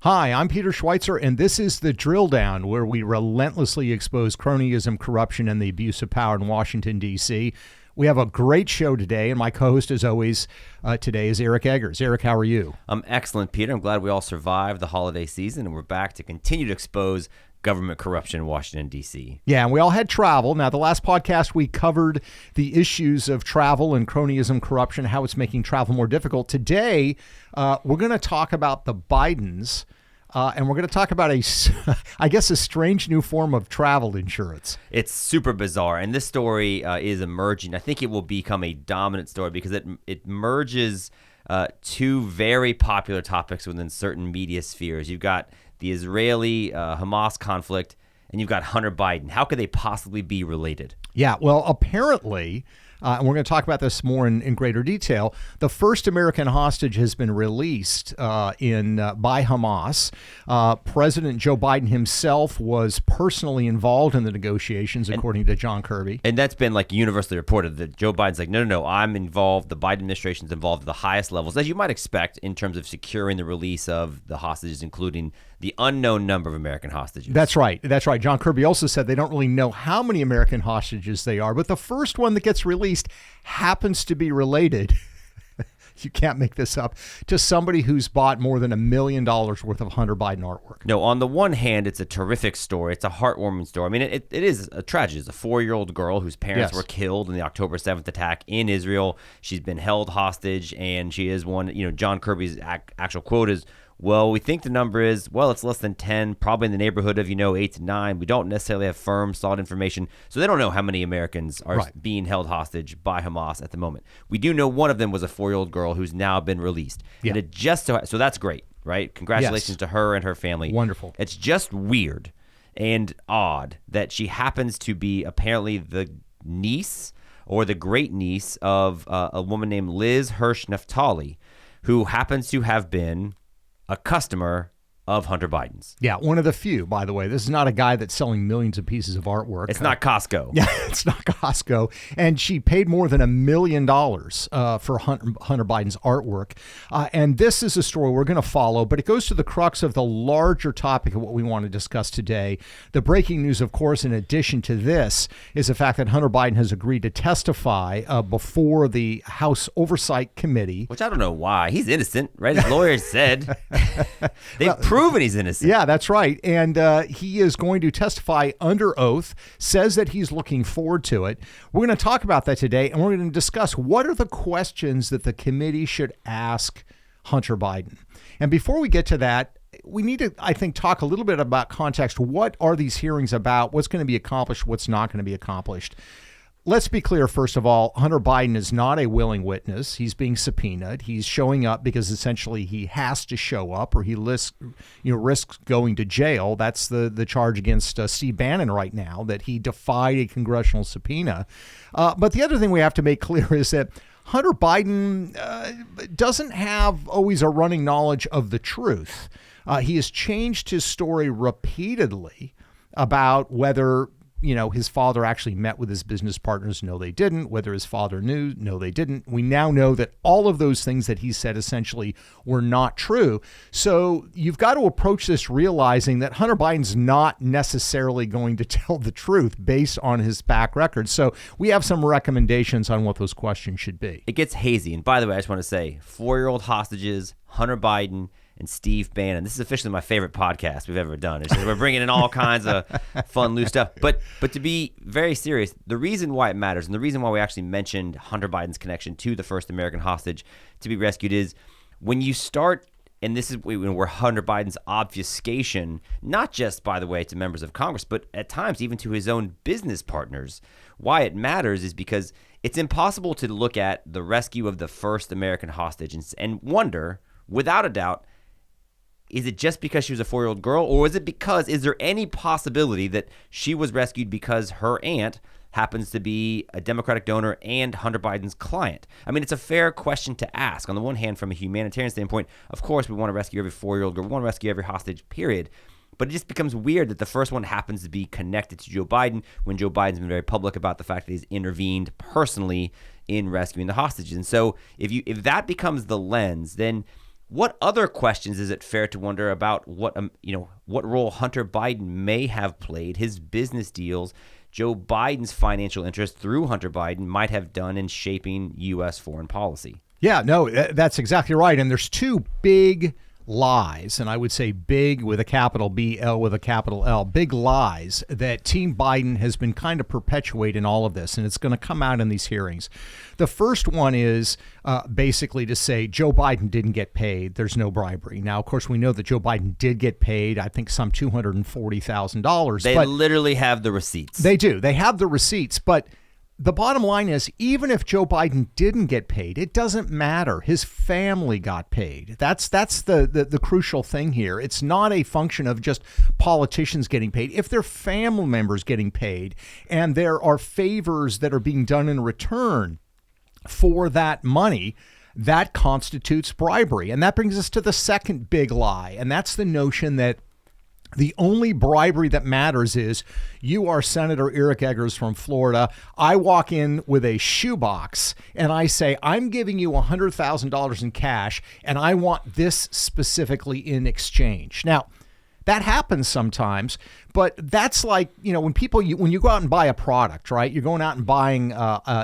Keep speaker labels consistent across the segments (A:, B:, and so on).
A: Hi, I'm Peter Schweizer, and this is the Drilldown, where we relentlessly expose cronyism, corruption, and the abuse of power in Washington, D.C. We have a great show today, and my co-host, as always, today is Eric Eggers. Eric, how are you?
B: I'm excellent, Peter. I'm glad we all survived the holiday season, and we're back to continue to expose government corruption in Washington, D.C.
A: Yeah, and we all had travel. Now, the last podcast, we covered the issues of travel and cronyism, corruption, how it's making travel more difficult. Today, we're going to talk about the Bidens, and we're going to talk about a strange new form of travel insurance.
B: It's super bizarre, and this story is emerging. I think it will become a dominant story because it merges two very popular topics within certain media spheres. You've got the Israeli-Hamas conflict, and you've got Hunter Biden. How could they possibly be related?
A: Yeah, well, apparently, and we're going to talk about this more in greater detail, the first American hostage has been released by Hamas. President Joe Biden himself was personally involved in the negotiations, according to John Kirby.
B: And that's been like universally reported that Joe Biden's like, no, I'm involved. The Biden administration's involved at the highest levels, as you might expect, in terms of securing the release of the hostages, including the unknown number of American hostages.
A: That's right. John Kirby also said they don't really know how many American hostages they are, but the first one that gets released happens to be related, you can't make this up, to somebody who's bought more than $1 million worth of Hunter Biden artwork.
B: No, on the one hand, it's a terrific story. It's a heartwarming story. I mean, it is a tragedy. It's a 4-year-old girl whose parents were killed in the October 7th attack in Israel. She's been held hostage, and she is one, John Kirby's actual quote is, well, we think the number is, it's less than 10, probably in the neighborhood of, 8 to 9. We don't necessarily have firm, solid information. So they don't know how many Americans are being held hostage by Hamas at the moment. We do know one of them was a 4-year-old girl who's now been released. Yeah. And it just so that's great, right? Congratulations to her and her family.
A: Wonderful.
B: It's just weird and odd that she happens to be apparently the niece or the great niece of a woman named Liz Hirsch Naftali, who happens to have been a customer of Hunter Biden's.
A: Yeah, one of the few, by the way. This is not a guy that's selling millions of pieces of artwork.
B: It's not Costco.
A: Yeah, it's not Costco. And she paid more than $1 million for Hunter Biden's artwork. And this is a story we're going to follow, but it goes to the crux of the larger topic of what we want to discuss today. The breaking news, of course, in addition to this, is the fact that Hunter Biden has agreed to testify before the House Oversight Committee.
B: Which I don't know why. He's innocent, right? His lawyers said. They've proven he's innocent.
A: Yeah, that's right. And he is going to testify under oath, says that he's looking forward to it. We're going to talk about that today, and we're going to discuss what are the questions that the committee should ask Hunter Biden. And before we get to that, we need to, I think, talk a little bit about context. What are these hearings about? What's going to be accomplished? What's not going to be accomplished? Let's be clear, first of all, Hunter Biden is not a willing witness. He's being subpoenaed. He's showing up because essentially he has to show up or he risks going to jail. That's the charge against Steve Bannon right now, that he defied a congressional subpoena. But the other thing we have to make clear is that Hunter Biden doesn't have always a running knowledge of the truth. He has changed his story repeatedly about whether his father actually met with his business partners. No, they didn't. Whether his father knew. No, they didn't. We now know that all of those things that he said essentially were not true. So you've got to approach this realizing that Hunter Biden's not necessarily going to tell the truth based on his back record. So we have some recommendations on what those questions should be.
B: It gets hazy. And by the way, I just want to say 4-year-old hostages, Hunter Biden, and Steve Bannon. This is officially my favorite podcast we've ever done. We're bringing in all kinds of fun, loose stuff. But to be very serious, the reason why it matters and the reason why we actually mentioned Hunter Biden's connection to the first American hostage to be rescued is when you start, and this is where Hunter Biden's obfuscation, not just, by the way, to members of Congress, but at times even to his own business partners, why it matters is because it's impossible to look at the rescue of the first American hostage and wonder, without a doubt, is it just because she was a 4-year-old girl, or is there any possibility that she was rescued because her aunt happens to be a Democratic donor and Hunter Biden's client? I mean, it's a fair question to ask. On the one hand, from a humanitarian standpoint, of course, we want to rescue every 4-year-old girl. We want to rescue every hostage, period. But it just becomes weird that the first one happens to be connected to Joe Biden when Joe Biden's been very public about the fact that he's intervened personally in rescuing the hostages. And so if that becomes the lens, then what other questions is it fair to wonder about what role Hunter Biden may have played, his business deals, Joe Biden's financial interest through Hunter Biden might have done in shaping U.S. foreign policy?
A: Yeah, no, that's exactly right. And there's two big lies, and I would say big with a capital B, L with a capital L, big lies that Team Biden has been kind of perpetuating all of this, and it's going to come out in these hearings. The first one is basically to say Joe Biden didn't get paid. There's no bribery. Now, of course, we know that Joe Biden did get paid, I think some $240,000.
B: They literally have the receipts.
A: They do. They have the receipts, but the bottom line is, even if Joe Biden didn't get paid, it doesn't matter. His family got paid. That's the crucial thing here. It's not a function of just politicians getting paid. If their family members getting paid and there are favors that are being done in return for that money, that constitutes bribery. And that brings us to the second big lie, and that's the notion that the only bribery that matters is you are Senator Eric Eggers from Florida. I walk in with a shoebox and I say, I'm giving you $100,000 in cash and I want this specifically in exchange. Now, that happens sometimes, but that's like, when you go out and buy a product, right? You're going out and buying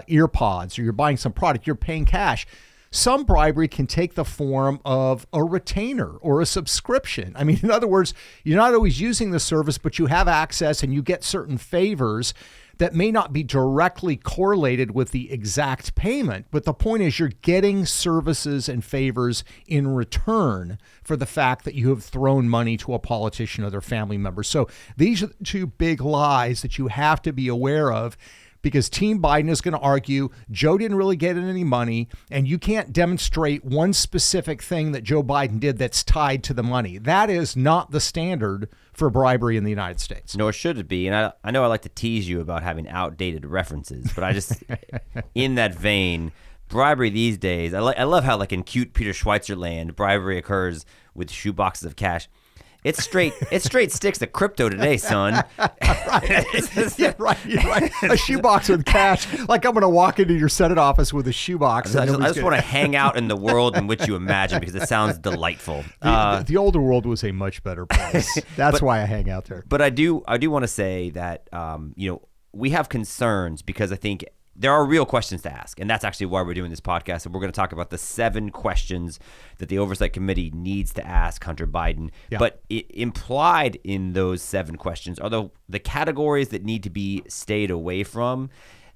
A: ear pods, or you're buying some product, you're paying cash. Some bribery can take the form of a retainer or a subscription. I mean, in other words, you're not always using the service, but you have access and you get certain favors that may not be directly correlated with the exact payment. But the point is, you're getting services and favors in return for the fact that you have thrown money to a politician or their family members. So these are the two big lies that you have to be aware of, because Team Biden is going to argue Joe didn't really get any money, and you can't demonstrate one specific thing that Joe Biden did that's tied to the money. That is not the standard for bribery in the United States.
B: Nor should it be. And I know I like to tease you about having outdated references, but I just, in that vein, bribery these days, I love how, like in cute Peter Schweizer land, bribery occurs with shoe boxes of cash. It's straight sticks to crypto today, son.
A: Right. Yeah, right. You're right. A shoebox with cash. Like I'm going to walk into your Senate office with a shoebox.
B: I just want to hang out in the world in which you imagine, because it sounds delightful.
A: The older world was a much better place. That's why I hang out there.
B: But I do want to say that we have concerns, because I think there are real questions to ask, and that's actually why we're doing this podcast. And we're going to talk about the 7 questions that the Oversight Committee needs to ask Hunter Biden. Yeah. But implied in those 7 questions are the categories that need to be stayed away from,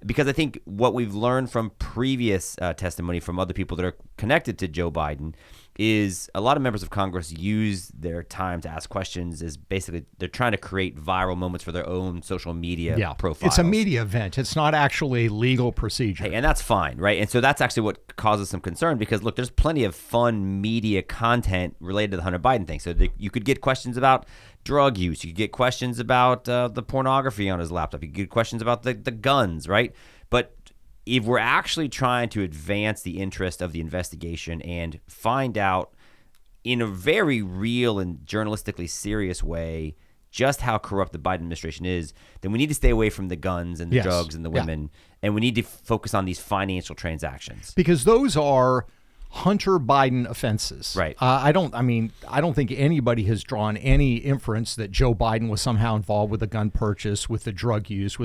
B: because I think what we've learned from previous testimony from other people that are connected to Joe Biden is a lot of members of Congress use their time to ask questions as basically they're trying to create viral moments for their own social media profiles.
A: It's a media event. It's not actually a legal procedure.
B: Hey, and that's fine, right? And so that's actually what causes some concern, because, look, there's plenty of fun media content related to the Hunter Biden thing. So you could get questions about drug use. You could get questions about the pornography on his laptop. You could get questions about the guns, right? But if we're actually trying to advance the interest of the investigation and find out in a very real and journalistically serious way just how corrupt the Biden administration is, then we need to stay away from the guns and the drugs and the women, and we need to focus on these financial transactions.
A: Because those are Hunter Biden offenses.
B: Right.
A: I don't think anybody has drawn any inference that Joe Biden was somehow involved with the gun purchase, with the drug use,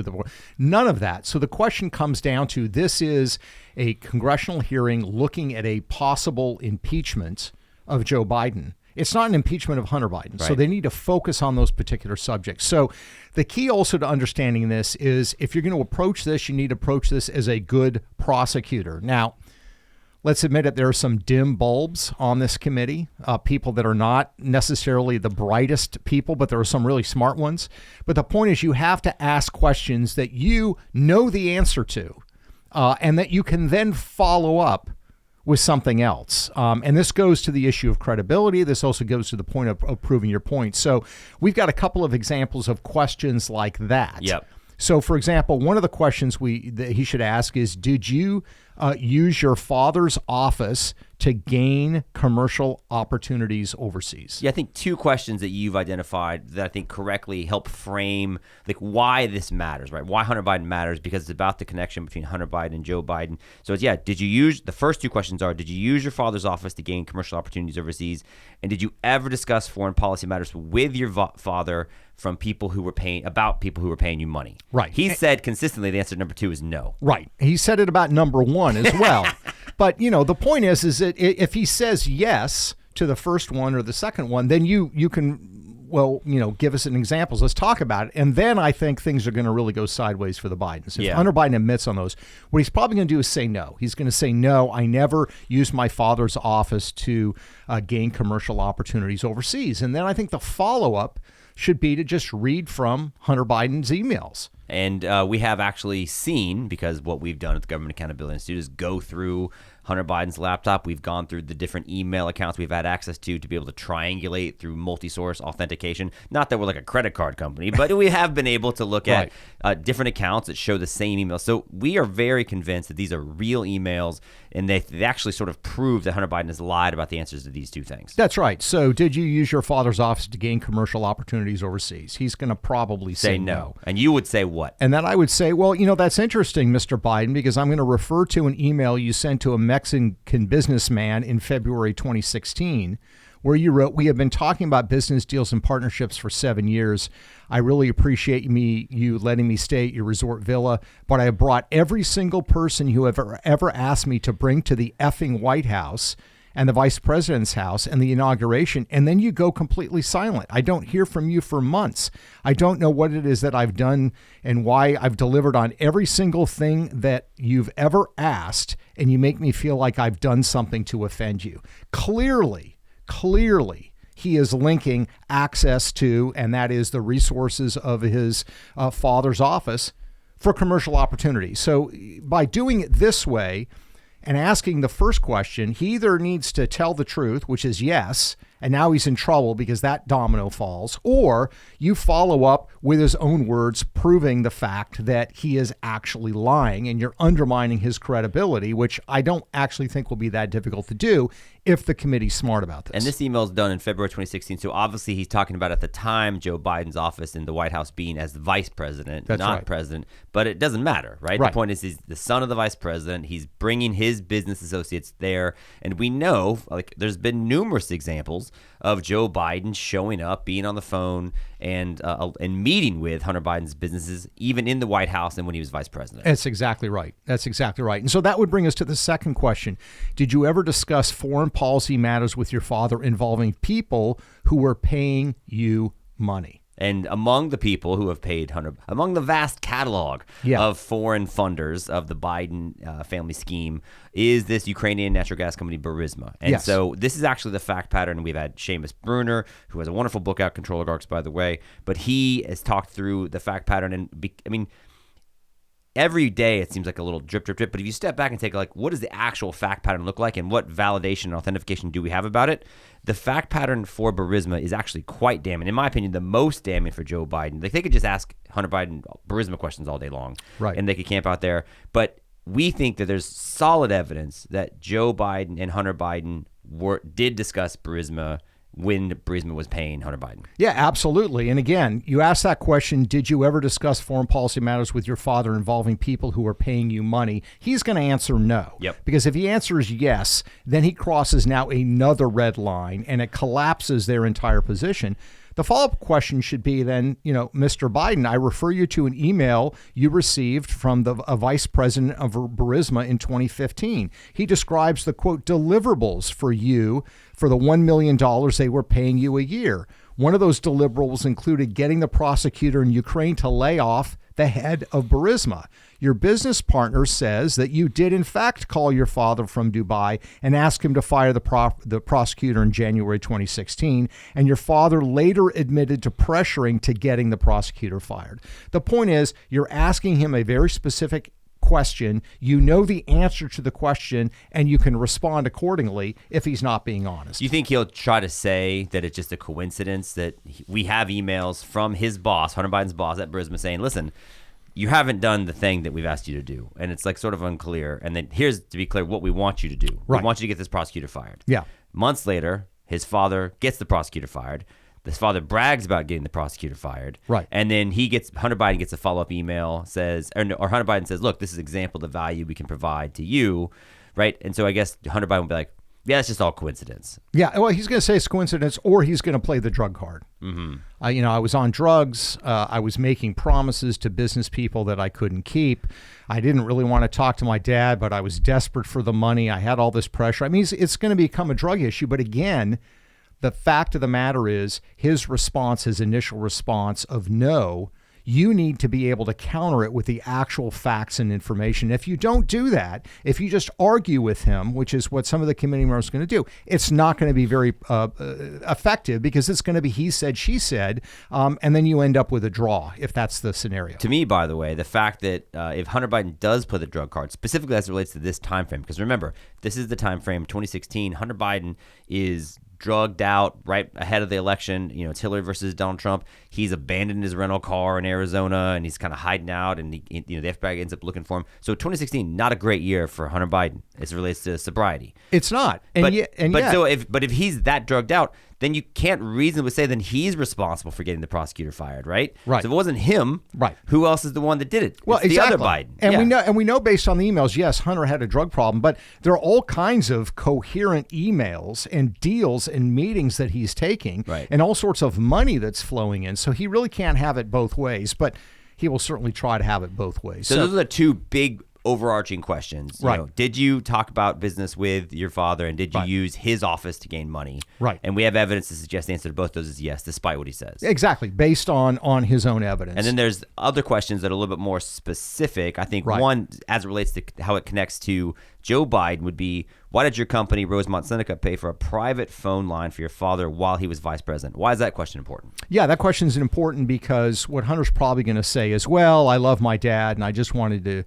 A: none of that. So the question comes down to, this is a congressional hearing looking at a possible impeachment of Joe Biden. It's not an impeachment of Hunter Biden. Right. So they need to focus on those particular subjects. So the key also to understanding this is, if you're going to approach this, you need to approach this as a good prosecutor. Now, let's admit it, there are some dim bulbs on this committee, people that are not necessarily the brightest people, but there are some really smart ones. But the point is, you have to ask questions that you know the answer to, and that you can then follow up with something else. And this goes to the issue of credibility. This also goes to the point of proving your point. So we've got a couple of examples of questions like that.
B: Yep.
A: So, for example, one of the questions that he should ask is, did you use your father's office to gain commercial opportunities overseas?
B: Yeah, I think two questions that you've identified that I think correctly help frame like why this matters, right? Why Hunter Biden matters, because it's about the connection between Hunter Biden and Joe Biden. So it's, the first two questions are, did you use your father's office to gain commercial opportunities overseas? And did you ever discuss foreign policy matters with your father from people who were paying you money?
A: Right.
B: He said consistently the answer to number two is no.
A: Right. He said it about number one as well. But, the point is that if he says yes to the first one or the second one, then you can, give us an examples. Let's talk about it. And then I think things are going to really go sideways for the Bidens. If Hunter Biden admits on those, what he's probably going to do is say no. He's going to say, no, I never used my father's office to gain commercial opportunities overseas. And then I think the follow-up should be to just read from Hunter Biden's emails.
B: And we have actually seen, because what we've done at the Government Accountability Institute is go through Hunter Biden's laptop. We've gone through the different email accounts we've had access to be able to triangulate through multi-source authentication. Not that we're like a credit card company, but we have been able to look at different accounts that show the same email. So we are very convinced that these are real emails, and they actually sort of prove that Hunter Biden has lied about the answers to these two things.
A: That's right. So did you use your father's office to gain commercial opportunities overseas? He's going to probably say no.
B: And you would say what?
A: And then I would say, well, that's interesting, Mr. Biden, because I'm going to refer to an email you sent to a Mexican businessman in February 2016, where you wrote, "We have been talking about business deals and partnerships for 7 years. I really appreciate you letting me stay at your resort villa, but I have brought every single person you have ever asked me to bring to the effing White House and the vice president's house and the inauguration, and then you go completely silent. I don't hear from you for months. I don't know what it is that I've done and why I've delivered on every single thing that you've ever asked, and you make me feel like I've done something to offend you." Clearly, he is linking access to, and that is the resources of his father's office, for commercial opportunities. So by doing it this way, and asking the first question, he either needs to tell the truth, which is yes, and now he's in trouble because that domino falls, or you follow up with his own words proving the fact that he is actually lying, and you're undermining his credibility, which I don't actually think will be that difficult to do if the committee's smart about this.
B: And this email is done in February 2016, so obviously he's talking about at the time Joe Biden's office in the White House being as the vice president, not president, but it doesn't matter, right? The point is he's the son of the vice president. He's bringing his business associates there, and we know, there's been numerous examples of Joe Biden showing up, being on the phone, and meeting with Hunter Biden's businesses, even in the White House and when he was vice president.
A: That's exactly right. And so that would bring us to the second question. Did you ever discuss foreign policy matters with your father involving people who were paying you money?
B: And among the people who have paid Hunter, among the vast catalog of foreign funders of the Biden family scheme, is this Ukrainian natural gas company Burisma. And so this is actually the fact pattern. We've had Seamus Bruner, who has a wonderful book out, Controligarchs, by the way, but he has talked through the fact pattern. And every day it seems like a little drip, drip, drip. But if you step back and take what does the actual fact pattern look like and what validation and authentication do we have about it? The fact pattern for Burisma is actually quite damning. In my opinion, the most damning for Joe Biden. They could just ask Hunter Biden Burisma questions all day long, and they could camp out there. But we think that there's solid evidence that Joe Biden and Hunter Biden did discuss Burisma when Burisma was paying Hunter Biden.
A: Yeah, absolutely. And again, you asked that question, did you ever discuss foreign policy matters with your father involving people who are paying you money? He's going to answer no. Because if he answers yes, then he crosses now another red line, and it collapses their entire position. The follow-up question should be then, Mr. Biden, I refer you to an email you received from a vice president of Burisma in 2015. He describes the, quote, deliverables for you for the $1 million they were paying you a year. One of those deliverables included getting the prosecutor in Ukraine to lay off the head of Burisma. Your business partner says that you did, in fact, call your father from Dubai and ask him to fire the prosecutor in January 2016, and your father later admitted to pressuring to getting the prosecutor fired. The point is, you're asking him a very specific question. You know the answer to the question, and you can respond accordingly if he's not being honest.
B: You think he'll try to say that it's just a coincidence that we have emails from his boss, Hunter Biden's boss at Burisma, saying, listen, you haven't done the thing that we've asked you to do. And it's like sort of unclear. And then here's, to be clear, what we want you to do.
A: Right.
B: We want you to get this prosecutor fired.
A: Yeah.
B: Months later, his father gets the prosecutor fired. His father brags about getting the prosecutor fired.
A: Right.
B: And then Hunter Biden gets a follow-up email, or Hunter Biden says, look, this is an example of the value we can provide to you. Right. And so I guess Hunter Biden would be like, yeah, it's just all coincidence.
A: Yeah, well, he's going to say it's coincidence, or he's going to play the drug card. Mm-hmm. I was on drugs. I was making promises to business people that I couldn't keep. I didn't really want to talk to my dad, but I was desperate for the money. I had all this pressure. I mean, it's going to become a drug issue. But again, the fact of the matter is his initial response of no, you need to be able to counter it with the actual facts and information. If you don't do that, if you just argue with him, which is what some of the committee members are going to do, it's not going to be very effective, because it's going to be he said, she said, and then you end up with a draw if that's the scenario.
B: To me, by the way, the fact that if Hunter Biden does play the drug card, specifically as it relates to this time frame, because remember, this is the time frame, 2016, Hunter Biden is drugged out right ahead of the election. It's Hillary versus Donald Trump. He's abandoned his rental car in Arizona, and he's kind of hiding out, and the FBI ends up looking for him. So 2016, not a great year for Hunter Biden as it relates to sobriety.
A: It's not.
B: But if he's that drugged out, then you can't reasonably say then he's responsible for getting the prosecutor fired, right?
A: Right.
B: So if it wasn't him,
A: right,
B: who else is the one that did it?
A: Well,
B: it's
A: exactly.
B: the other Biden.
A: And we know based on the emails, yes, Hunter had a drug problem, but there are all kinds of coherent emails and deals and meetings that he's taking,
B: right,
A: and all sorts of money that's flowing in. So he really can't have it both ways, but he will certainly try to have it both ways.
B: So those are the two big overarching questions.
A: Right.
B: Did you talk about business with your father, and did you use his office to gain money?
A: Right.
B: And we have evidence to suggest the answer to both those is yes, despite what he says.
A: Exactly, based on his own evidence.
B: And then there's other questions that are a little bit more specific. I think one, as it relates to how it connects to Joe Biden, would be, why did your company, Rosemont Seneca, pay for a private phone line for your father while he was vice president? Why is that question important?
A: Yeah, that question is important because what Hunter's probably going to say is, well, I love my dad, and I just wanted to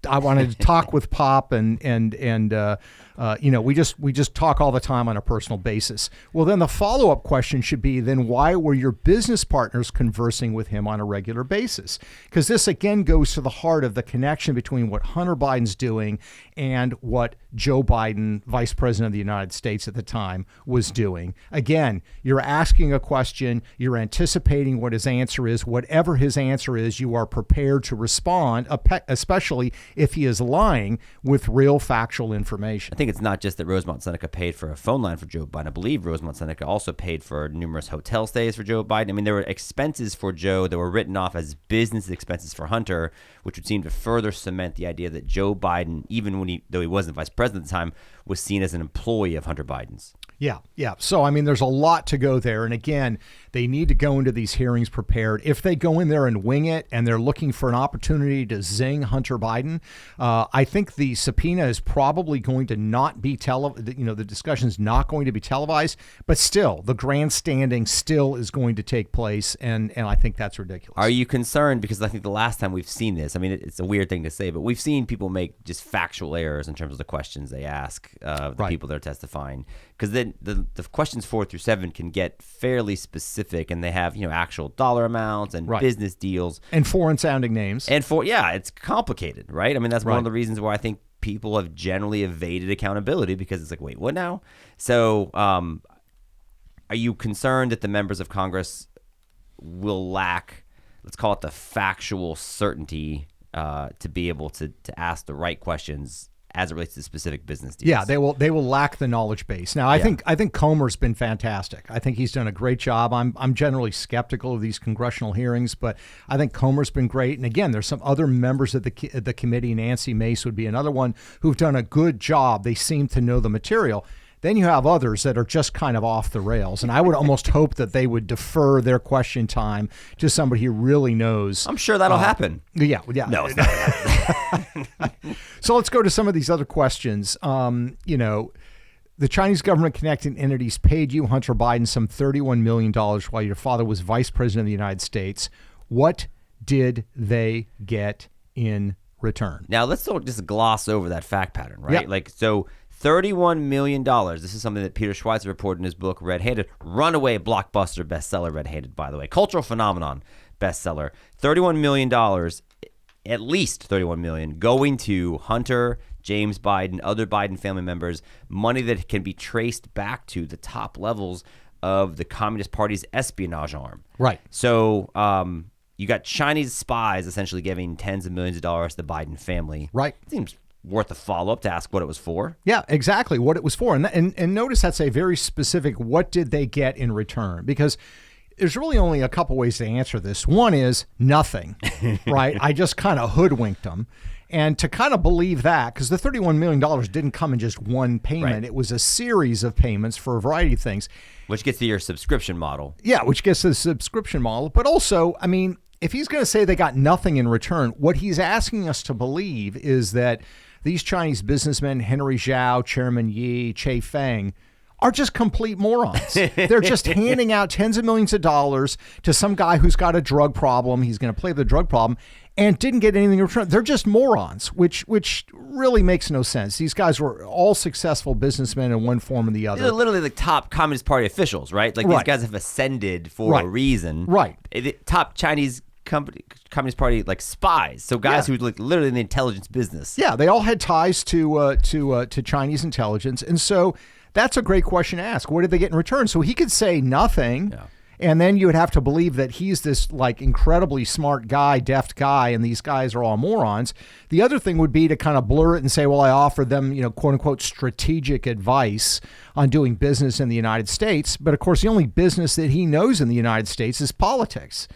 A: I wanted to talk with Pop, and we just talk all the time on a personal basis. Well, then the follow-up question should be, then why were your business partners conversing with him on a regular basis? Because this again goes to the heart of the connection between what Hunter Biden's doing and what Joe Biden, Vice President of the United States at the time, was doing. Again, you're asking a question, you're anticipating what his answer is. Whatever his answer is, you are prepared to respond, especially if he is lying, with real factual information.
B: I think it's not just that Rosemont Seneca paid for a phone line for Joe Biden. I believe Rosemont Seneca also paid for numerous hotel stays for Joe Biden. I mean, there were expenses for Joe that were written off as business expenses for Hunter, which would seem to further cement the idea that Joe Biden, even though he wasn't vice president at the time, was seen as an employee of Hunter Biden's.
A: Yeah. So, I mean, there's a lot to go there. And again, they need to go into these hearings prepared. If they go in there and wing it and they're looking for an opportunity to zing Hunter Biden, I think the subpoena is probably going to not be the discussion's not going to be televised, but still the grandstanding still is going to take place. And I think that's ridiculous.
B: Are you concerned? Because I think the last time we've seen this, I mean, it's a weird thing to say, but we've seen people make just factual errors in terms of the questions they ask the people that are testifying. Because then the questions 4 through 7 can get fairly specific, and they have actual dollar amounts and business deals
A: and foreign sounding names.
B: And it's complicated, right? I mean, that's one of the reasons why I think people have generally evaded accountability, because it's like, wait, what now? So, are you concerned that the members of Congress will lack, let's call it, the factual certainty to be able to ask the right questions as it relates to specific business deals?
A: Yeah, they will lack the knowledge base. Now, I think Comer's been fantastic. I think he's done a great job. I'm generally skeptical of these congressional hearings, but I think Comer's been great. And again, there's some other members of the committee. Nancy Mace would be another one, who've done a good job. They seem to know the material. Then you have others that are just kind of off the rails. And I would almost hope that they would defer their question time to somebody who really knows.
B: I'm sure that'll happen.
A: Yeah.
B: No, it's not happening.
A: So let's go to some of these other questions. The Chinese government connected entities paid you, Hunter Biden, some $31 million while your father was vice president of the United States. What did they get in return?
B: Now, let's don't just gloss over that fact pattern, right? Yeah. So $31 million. This is something that Peter Schweizer reported in his book, Red-Handed. Runaway blockbuster bestseller, Red-Handed, by the way. Cultural phenomenon bestseller. $31 million at least 31 million going to Hunter, James Biden, other Biden family members, money that can be traced back to the top levels of the Communist Party's espionage arm.
A: Right.
B: So you got Chinese spies essentially giving tens of millions of dollars to the Biden family.
A: Right.
B: Seems worth a follow-up to ask what it was for.
A: Yeah, exactly what it was for. And notice that's a very specific, what did they get in return? Because there's really only a couple ways to answer this. One is nothing, right? I just kind of hoodwinked them. And to kind of believe that, because the $31 million didn't come in just one payment.
B: Right.
A: It was a series of payments for a variety of things.
B: Which gets to your subscription model.
A: Yeah, which gets to the subscription model. But also, I mean, if he's going to say they got nothing in return, what he's asking us to believe is that these Chinese businessmen, Henry Zhao, Chairman Yi, Che Feng, are just complete morons. They're just handing out tens of millions of dollars to some guy who's got a drug problem. He's going to play the drug problem and didn't get anything in return. They're just morons, which really makes no sense. These guys were all successful businessmen in one form or the other.
B: They're literally the top Communist Party officials, right? Like these guys have ascended for a reason.
A: Right.
B: Top Chinese Communist Party like spies. So guys who like literally in the intelligence business.
A: Yeah, they all had ties to Chinese intelligence, and so that's a great question to ask. What did they get in return? So he could say nothing. Yeah. And then you would have to believe that he's this like incredibly smart guy, deft guy, and these guys are all morons. The other thing would be to kind of blur it and say, well, I offered them, quote unquote, strategic advice on doing business in the United States. But of course, the only business that he knows in the United States is politics.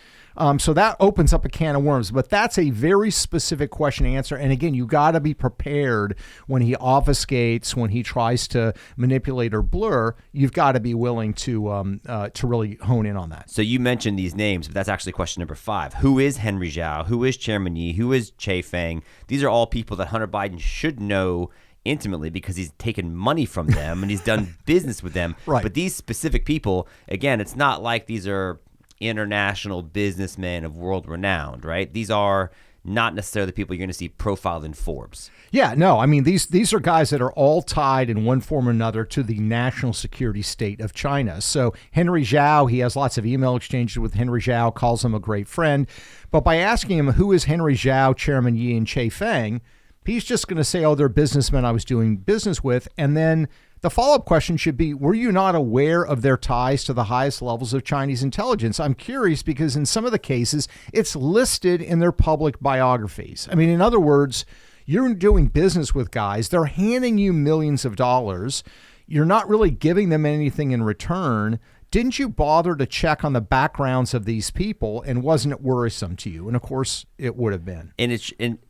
A: So that opens up a can of worms, but that's a very specific question to answer. And again, you got to be prepared when he obfuscates, when he tries to manipulate or blur. You've got to be willing to really hone in on that.
B: So you mentioned these names, but that's actually question number 5. Who is Henry Zhao? Who is Chairman Yi? Who is Che Feng? These are all people that Hunter Biden should know intimately because he's taken money from them and he's done business with them.
A: Right.
B: But these specific people, again, it's not like these are international businessmen of world renowned, right? These are not necessarily the people you're going to see profiled in Forbes.
A: Yeah, no, I mean, these are guys that are all tied in one form or another to the national security state of China. So Henry Zhao, he has lots of email exchanges with Henry Zhao, calls him a great friend. But by asking him, who is Henry Zhao, Chairman Yi, and Che Feng, he's just going to say, oh, they're businessmen I was doing business with. And then the follow-up question should be, were you not aware of their ties to the highest levels of Chinese intelligence? I'm curious because in some of the cases, it's listed in their public biographies. I mean, in other words, you're doing business with guys. They're handing you millions of dollars. You're not really giving them anything in return. Didn't you bother to check on the backgrounds of these people, and wasn't it worrisome to you? And of course, it would have been.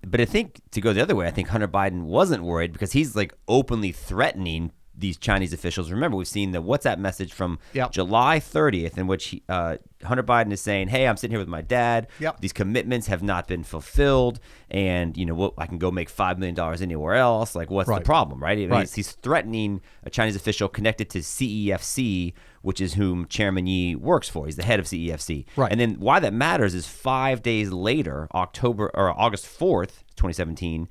B: But I think to go the other way, I think Hunter Biden wasn't worried because he's like openly threatening these Chinese officials. Remember, we've seen the WhatsApp message from July 30th in which Hunter Biden is saying, hey, I'm sitting here with my dad. These commitments have not been fulfilled. And, I can go make $5 million anywhere else. Like, what's the problem, right? He's threatening a Chinese official connected to CEFC, which is whom Chairman Yi works for. He's the head of CEFC.
A: Right.
B: And then why that matters is 5 days later, August 4th, 2017,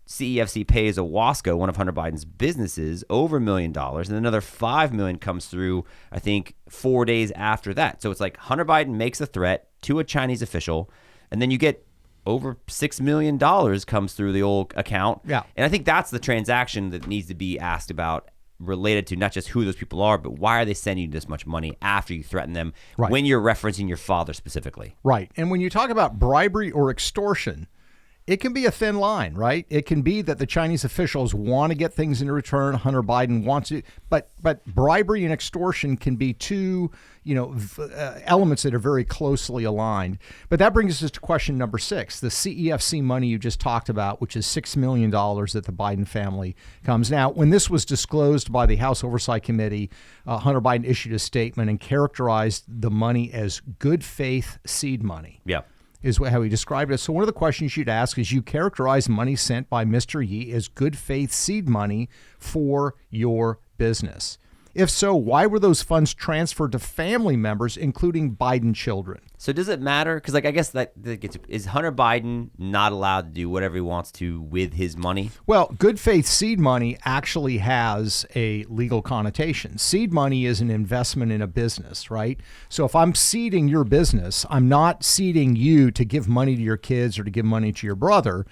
B: CEFC pays Owasco, one of Hunter Biden's businesses, over $1 million, and another $5 million comes through, I think, 4 days after that. So it's like Hunter Biden makes a threat to a Chinese official, and then you get over $6 million comes through the old account.
A: Yeah.
B: And I think that's the transaction that needs to be asked about, related to not just who those people are, but why are they sending you this much money after you threaten them when you're referencing your father specifically.
A: Right. And when you talk about bribery or extortion, it can be a thin line, right? It can be that the Chinese officials want to get things in return. Hunter Biden wants it, but bribery and extortion can be two, elements that are very closely aligned. But that brings us to question number 6, the CEFC money you just talked about, which is $6 million that the Biden family comes. Now, when this was disclosed by the House Oversight Committee, Hunter Biden issued a statement and characterized the money as good faith seed money.
B: Yeah.
A: Is how he described it. So one of the questions you'd ask is, you characterize money sent by Mr. Yi as good faith seed money for your business. If so, why were those funds transferred to family members, including Biden children?
B: So does it matter? Because I guess is Hunter Biden not allowed to do whatever he wants to with his money?
A: Well, good faith seed money actually has a legal connotation. Seed money is an investment in a business, right? So if I'm seeding your business, I'm not seeding you to give money to your kids or to give money to your brother.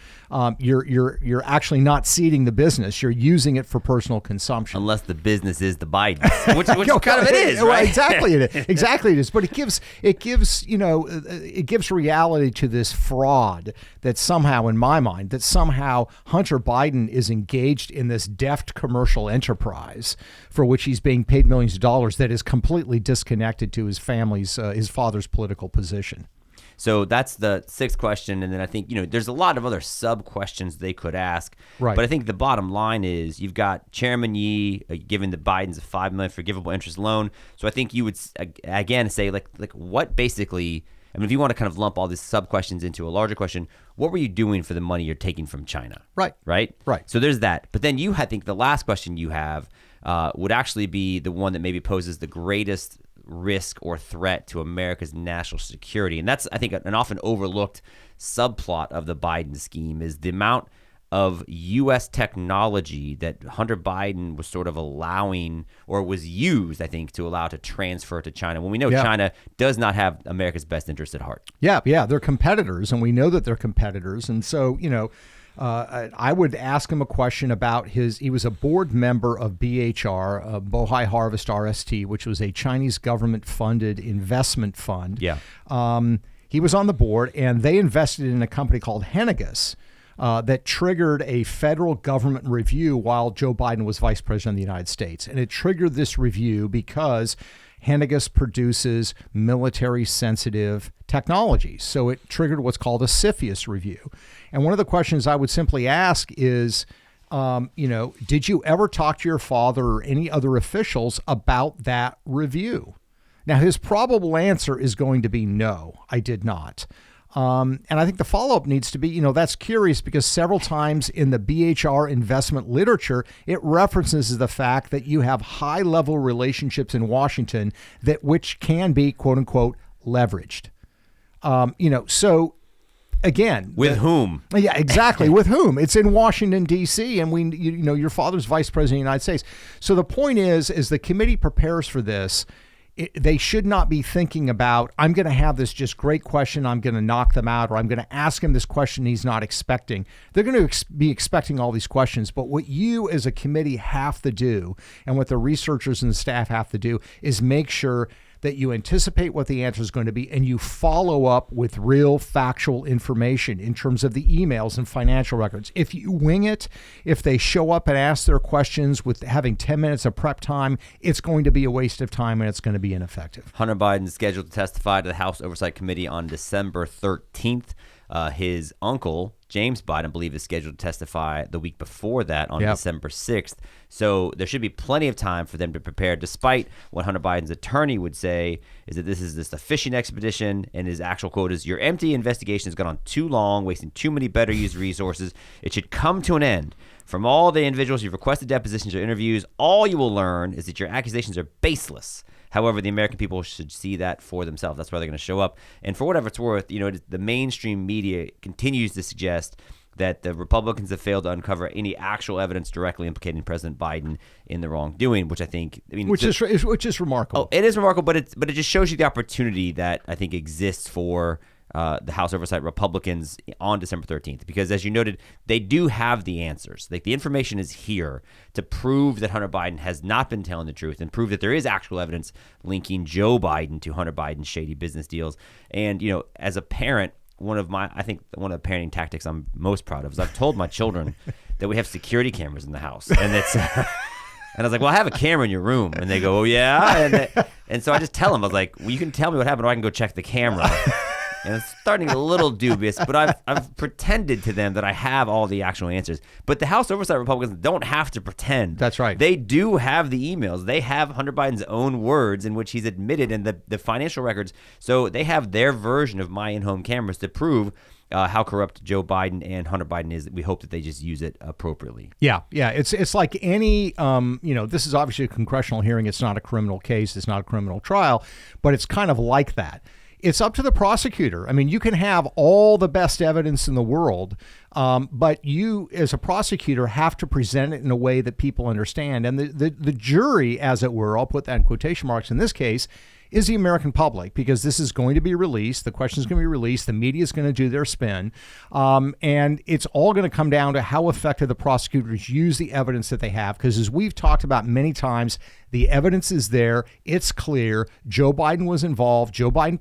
A: You're actually not seeding the business. You're using it for personal consumption.
B: Unless the business is the Bidens, which kind of it is, right?
A: Exactly, it is. But it gives reality to this fraud that somehow, in my mind, that somehow Hunter Biden is engaged in this deft commercial enterprise for which he's being paid millions of dollars that is completely disconnected to his father's political position.
B: So that's the sixth question. And then I think, there's a lot of other sub-questions they could ask.
A: Right.
B: But I think the bottom line is you've got Chairman Yee giving the Bidens a $5 million forgivable interest loan. So I think you would, again, say, like what basically, if you want to kind of lump all these sub-questions into a larger question, what were you doing for the money you're taking from China?
A: Right.
B: Right?
A: Right.
B: So there's that. But then I think the last question you have would actually be the one that maybe poses the greatest risk or threat to America's national security. And that's, I think, an often overlooked subplot of the Biden scheme is the amount of U.S. technology that Hunter Biden was sort of allowing or was used, I think, to allow to transfer to China when we know China does not have America's best interest at heart.
A: Yeah, they're competitors, and we know that they're competitors. And so, I would ask him a question about he was a board member of BHR, Bohai Harvest RST, which was a Chinese government-funded investment fund.
B: Yeah.
A: He was on the board, and they invested in a company called Henniges that triggered a federal government review while Joe Biden was vice president of the United States. And it triggered this review because Henniges produces military-sensitive technology. So it triggered what's called a CFIUS review. And one of the questions I would simply ask is, did you ever talk to your father or any other officials about that review? Now, his probable answer is going to be no, I did not. And I think the follow-up needs to be, that's curious because several times in the BHR investment literature, it references the fact that you have high-level relationships in Washington which can be, quote unquote, leveraged. So again,
B: with whom?
A: Yeah, exactly. With whom? It's in Washington, D.C., and your father's vice president of the United States. So the point is, as the committee prepares for this, they should not be thinking about, I'm going to have this just great question, I'm going to knock them out, or I'm going to ask him this question he's not expecting. They're going to be expecting all these questions, but what you as a committee have to do, and what the researchers and the staff have to do, is make sure that you anticipate what the answer is going to be and you follow up with real factual information in terms of the emails and financial records. If you wing it, if they show up and ask their questions with having 10 minutes of prep time, it's going to be a waste of time and it's going to be ineffective.
B: Hunter Biden is scheduled to testify to the House Oversight Committee on December 13th. His uncle, James Biden, I believe, is scheduled to testify the week before that on December 6th. So there should be plenty of time for them to prepare, despite what Hunter Biden's attorney would say is that this is just a fishing expedition, and his actual quote is, "Your empty investigation has gone on too long, wasting too many better used resources. It should come to an end. From all the individuals you've requested depositions or interviews, all you will learn is that your accusations are baseless. However, the American people should see that for themselves." That's why they're going to show up. And for whatever it's worth, the mainstream media continues to suggest that the Republicans have failed to uncover any actual evidence directly implicating President Biden in the wrongdoing, which I think,
A: which is remarkable.
B: Oh, it is remarkable, but it just shows you the opportunity that I think exists for the House Oversight Republicans on December 13th, because as you noted, they do have the answers. Like, the information is here to prove that Hunter Biden has not been telling the truth and prove that there is actual evidence linking Joe Biden to Hunter Biden's shady business deals. And, as a parent, one of the parenting tactics I'm most proud of is I've told my children that we have security cameras in the house, and it's and I was like, well, I have a camera in your room, and they go, oh yeah, and so I just tell them, I was like, well, you can tell me what happened, or I can go check the camera. And it's starting a little dubious, but I've pretended to them that I have all the actual answers. But the House Oversight Republicans don't have to pretend.
A: That's right.
B: They do have the emails. They have Hunter Biden's own words in which he's admitted, and the financial records. So they have their version of my in-home cameras to prove how corrupt Joe Biden and Hunter Biden is. We hope that they just use it appropriately.
A: Yeah. It's like any, this is obviously a congressional hearing. It's not a criminal case. It's not a criminal trial, but it's kind of like that. it's up to the prosecutor. I mean, you can have all the best evidence in the world, but you, as a prosecutor, have to present it in a way that people understand. And the jury, as it were, I'll put that in quotation marks in this case, is the American public, because this is going to be released. The question is going to be released. The media is going to do their spin. And it's all going to come down to how effective the prosecutors use the evidence that they have. Because as we've talked about many times, the evidence is there. It's clear. Joe Biden was involved. Joe Biden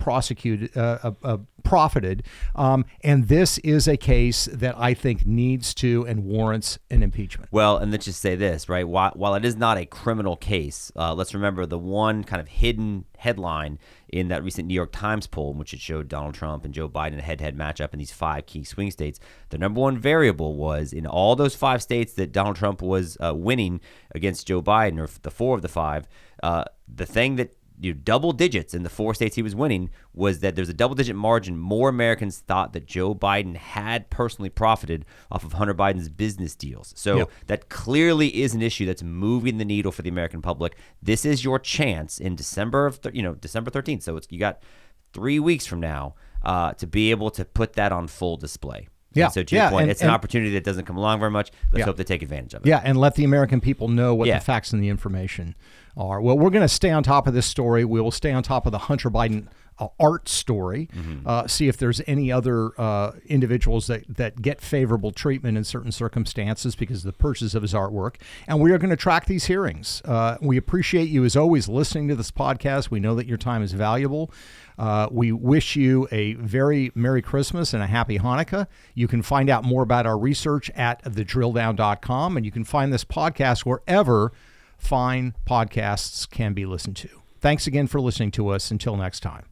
A: profited. And this is a case that I think needs to and warrants an impeachment.
B: Well, and let's just say this, right? While it is not a criminal case, let's remember the one kind of hidden headline in that recent New York Times poll, in which it showed Donald Trump and Joe Biden a head-to-head matchup in these 5 key swing states. The number one variable was in all those 5 states that Donald Trump was winning against Joe Biden, or the 4 of the 5, the thing that double digits in the 4 states he was winning was that there's a double-digit margin. More Americans thought that Joe Biden had personally profited off of Hunter Biden's business deals. So that clearly is an issue that's moving the needle for the American public. This is your chance in December 13th. So you got 3 weeks from now to be able to put that on full display.
A: Yeah.
B: And so to your point, it's an opportunity that doesn't come along very much. Let's hope they take advantage of it.
A: Yeah, and let the American people know what the facts and the information are. Well, we're going to stay on top of this story. We will stay on top of the Hunter Biden art story, see if there's any other individuals that get favorable treatment in certain circumstances because of the purchase of his artwork. And we are going to track these hearings. We appreciate you, as always, listening to this podcast. We know that your time is valuable. We wish you a very Merry Christmas and a Happy Hanukkah. You can find out more about our research at thedrilldown.com, and you can find this podcast wherever fine podcasts can be listened to. Thanks again for listening to us. Until next time.